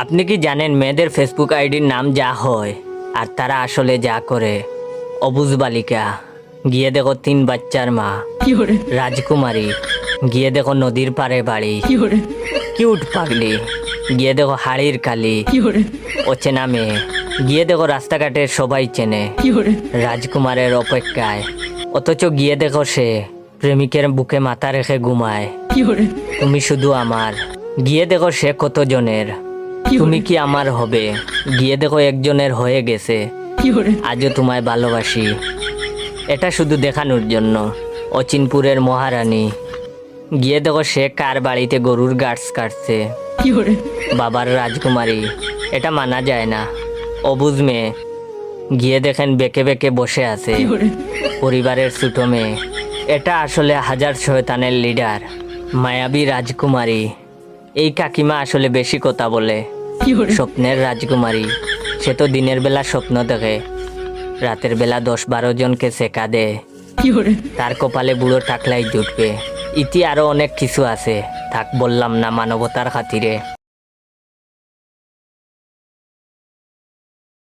আপনি কি জানেন মেয়েদের ফেসবুক আইডির নাম যা হয় আর তারা আসলে যা করে? অবুজ বালিকা, গিয়ে দেখো 3 বাচ্চার মা। রাজকুমারী, গিয়ে দেখো নদীর পাড়ে বাড়ি। কিউট পাগলি, গিয়ে দেখো হাড়ির কালি। অচেনা মেয়ে, গিয়ে দেখো রাস্তাঘাটের সবাই চেনে। রাজকুমারের অপেক্ষায়, অথচ গিয়ে দেখো সে প্রেমিকের বুকে মাথা রেখে ঘুমায়। তুমি শুধু আমার, গিয়ে দেখো সে কতজনের। তুমি কি আমার হবে? গিয়ে দেখো একজনের হয়ে গেছে। আজও তোমায় ভালোবাসি। এটা শুধু দেখানোর জন্য। অচিনপুরের মহারানী, গিয়ে দেখো সে কার বাড়িতে গরুর গাছ কাটছে। বাবার রাজকুমারী, এটা মানা যায় না। অবুঝ মেয়ে, গিয়ে দেখেন বেঁকে বেঁকে বসে আছে। পরিবারের ছোট মেয়ে, এটা আসলে হাজার শয়তানের লিডার। মায়াবী রাজকুমারী, এই কাকিমা আসলে বেশি কথা বলে। স্বপ্নের রাজকুমারী, সে তো দিনের বেলা স্বপ্ন দেখে, রাতের বেলা 10-12 জনকে সেকা দেয়। তার কপালে বুড়ো টাকলাই জুটবে। ইতি আরো অনেক কিছু আছে, থাক বললাম না মানবতার খাতিরে।